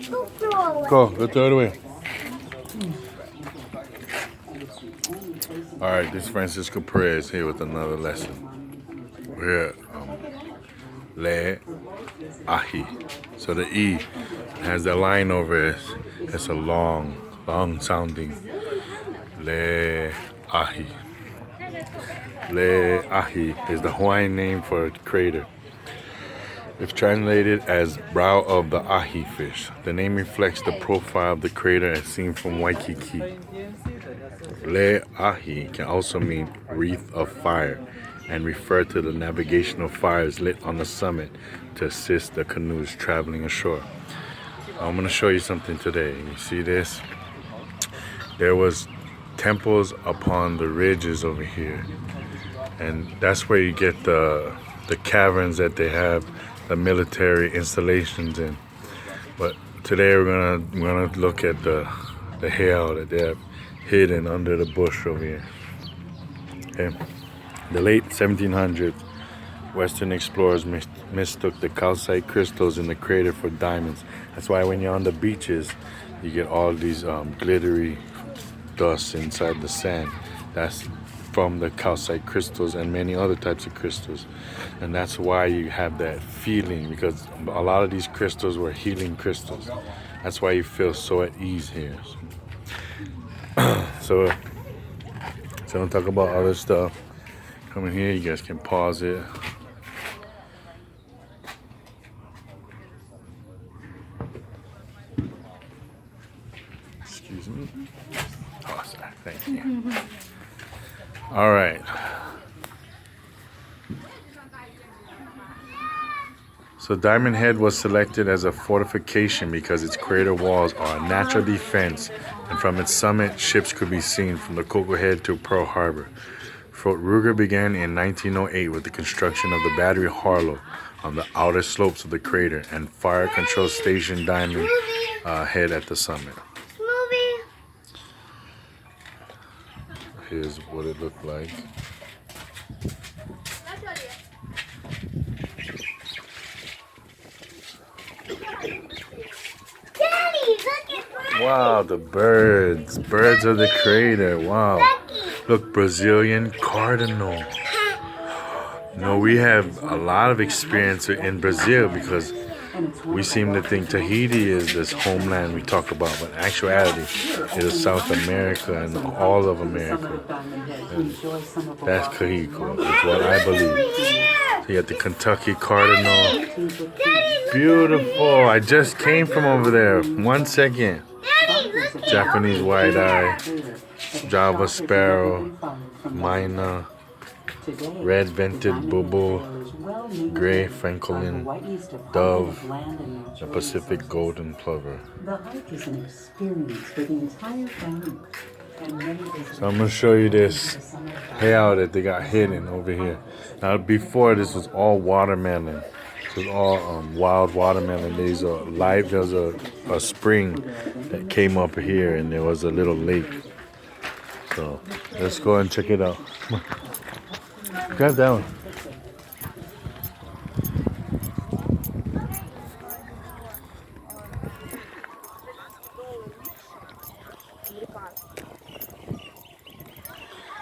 Go throw it away. Alright, this is Francisco Perez here with another lesson. We're at Le Ahi. So the E has the line over it. It's a long sounding Le Ahi. Le Ahi is the Hawaiian name for a crater. It's translated as brow of the ahi fish. The name reflects the profile of the crater as seen from Waikiki. Le Ahi can also mean wreath of fire and refer to the navigational fires lit on the summit to assist the canoes traveling ashore. I'm going to show you something today. You see this? There was temples upon the ridges over here, and that's where you get the caverns that they have the military installations in. But today we're gonna look at the Heiau that they have hidden under the bush over here. Okay. The late 1700s, Western explorers mistook the calcite crystals in the crater for diamonds. That's why when you're on the beaches, you get all these glittery dust inside the sand. That's from the calcite crystals and many other types of crystals. And that's why you have that feeling, because a lot of these crystals were healing crystals. That's why you feel so at ease here. So don't talk about other stuff. Come in here, you guys can pause it. Excuse me. Oh, sorry. Thank you. All right. So Diamond Head was selected as a fortification because its crater walls are a natural defense, and from its summit, ships could be seen from the Cocoa Head to Pearl Harbor. Fort Ruger began in 1908 with the construction of the Battery Harlow on the outer slopes of the crater and Fire Control Station Diamond Head at the summit. Here's what it looked like. Wow, the birds of the crater. Wow. Look, Brazilian cardinal. No, we have a lot of experience in Brazil because we seem to think Tahiti is this homeland we talk about, but in actuality, it is South America and all of America. And that's Kahiko, is what I believe. So you got the Kentucky Cardinal. Beautiful. I just came from over there. 1 second. Japanese white-eye, Java sparrow, myna, red-vented bulbul, gray francolin, dove, the Pacific golden plover. So I'm going to show you this Heiau that they got hidden over here. Now before, this was all watermelon. This was all wild watermelon. There's a spring that came up here, and there was a little lake. So let's go and check it out. Come on. Grab that one.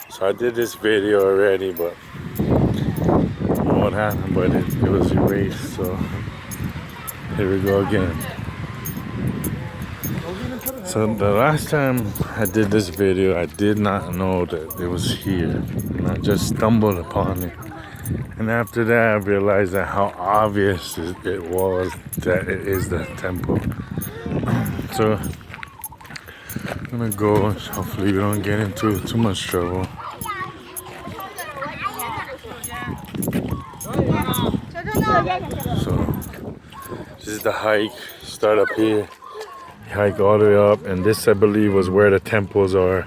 So I did this video already, but I don't know what happened, but it was erased. So here we go again. So the last time I did this video, I did not know that it was here, and I just stumbled upon it. And after that, I realized that how obvious it was that it is the temple. So I'm gonna go. Hopefully, we don't get into too much trouble. So this is the hike. Start up here. Hike all the way up, and this I believe was where the temples are,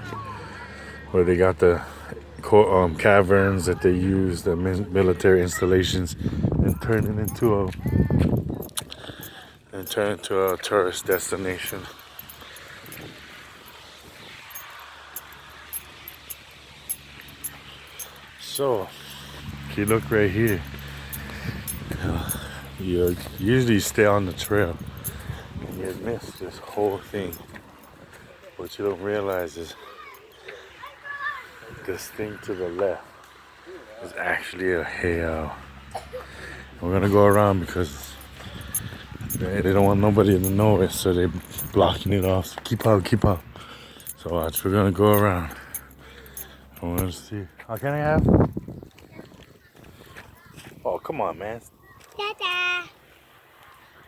where they got the caverns that they use, the military installations, and turn it into a tourist destination. So if you look right here, you usually stay on the trail. You you missed this whole thing. What you don't realize is this thing to the left is actually a Heiau. We're gonna go around because they don't want nobody to know it, so they're blocking it off. So keep out, keep out. So watch, we're gonna go around. I want to see. How can I have? Oh, come on, man. Dada.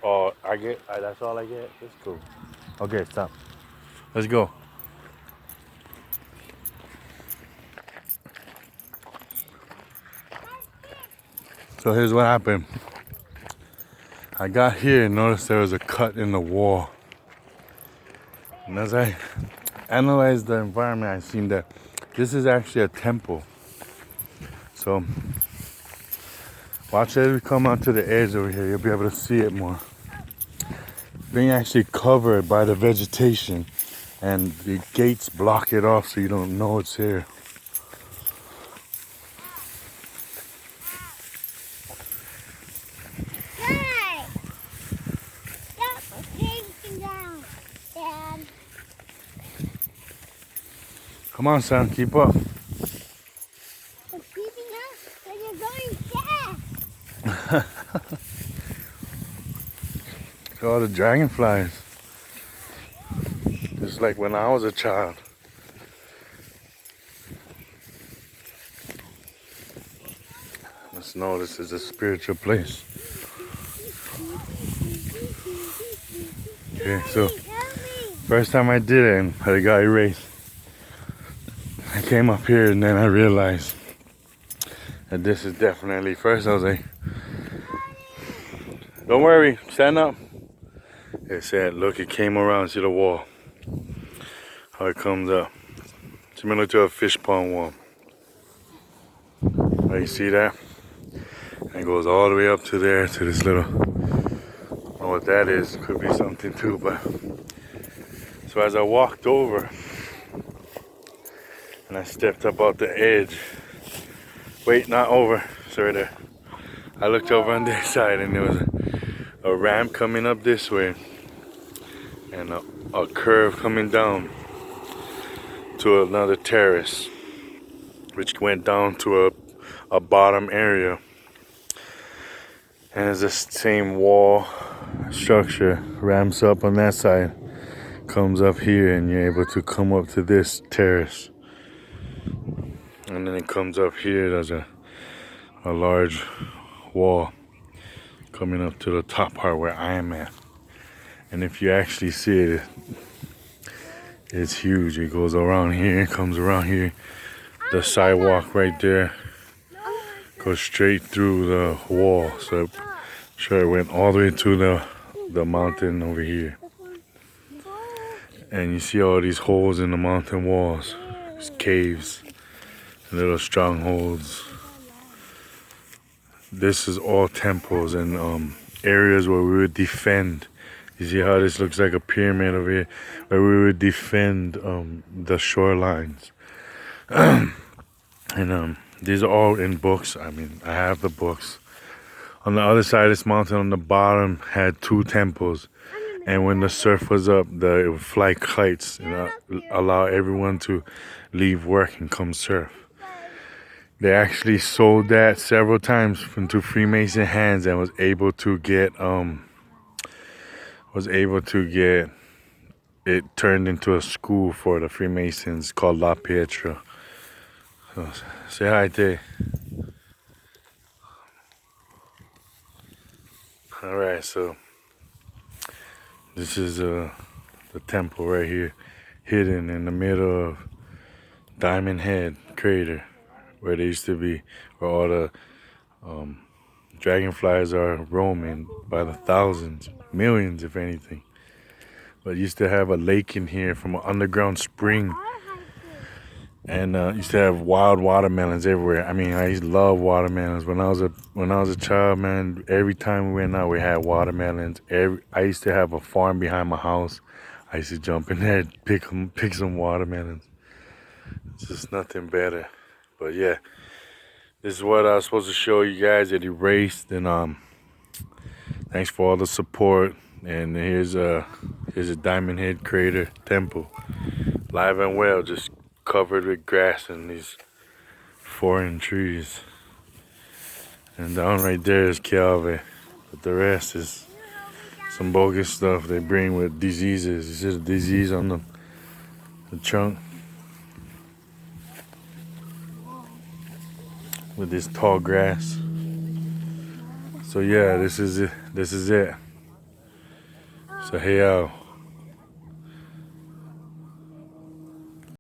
Oh, that's all I get? That's cool. Okay, stop. Let's go. So here's what happened. I got here and noticed there was a cut in the wall. And as I analyzed the environment, I seen that this is actually a temple. So watch as we come out to the edge over here, you'll be able to see it more. Being actually covered by the vegetation, and the gates block it off so you don't know it's here. Come on, son, keep up. I'm keeping up, but you're going fast. Look at all the dragonflies. Just like when I was a child. Let's know this is a spiritual place. Okay, so first time I did it and I got erased. I came up here and then I realized that this is definitely, first I was like, don't worry, stand up. It said, look, it came around, see the wall. How it comes up. Similar to a fish pond wall. Oh, you see that? And it goes all the way up to there, to this little, I don't know what that is, could be something too, but. So as I walked over, and I stepped up out the edge. Wait, not over, sorry there. I looked over on this side and there was a ramp coming up this way and a curve coming down to another terrace, which went down to a bottom area. And it's the same wall structure, ramps up on that side, comes up here, and you're able to come up to this terrace. And then it comes up here, there's a large wall coming up to the top part where I am at. And if you actually see it, it's huge. It goes around here, comes around here. The sidewalk right there goes straight through the wall. So I'm sure it went all the way to the mountain over here. And you see all these holes in the mountain walls. It's caves, little strongholds. This is all temples and areas where we would defend. You see how this looks like a pyramid over here, where we would defend the shorelines. And these are all in books. I mean, I have the books. On the other side of this mountain, on the bottom, had 2 temples. And when the surf was up, it would fly kites and allow everyone to leave work and come surf. They actually sold that several times into Freemason hands and was able to get it turned into a school for the Freemasons called La Pietra. So, say hi, Tay. All right, so this is the temple right here, hidden in the middle of Diamond Head crater, where they used to be, where all the dragonflies are roaming by the thousands, millions if anything. But used to have a lake in here from an underground spring, and used to have wild watermelons everywhere. I mean, I used to love watermelons when I was a child, man. Every time we went out, we had watermelons. I used to have a farm behind my house. I used to jump in there and pick some watermelons. It's just nothing better. But yeah, this is what I was supposed to show you guys. It erased, and thanks for all the support. And here's a Diamond Head Crater Temple, live and well, just covered with grass and these foreign trees. And down right there is Kiave, but the rest is some bogus stuff they bring with diseases. You see the disease on the trunk with this tall grass. So yeah, this is it. This is it. So Heiau.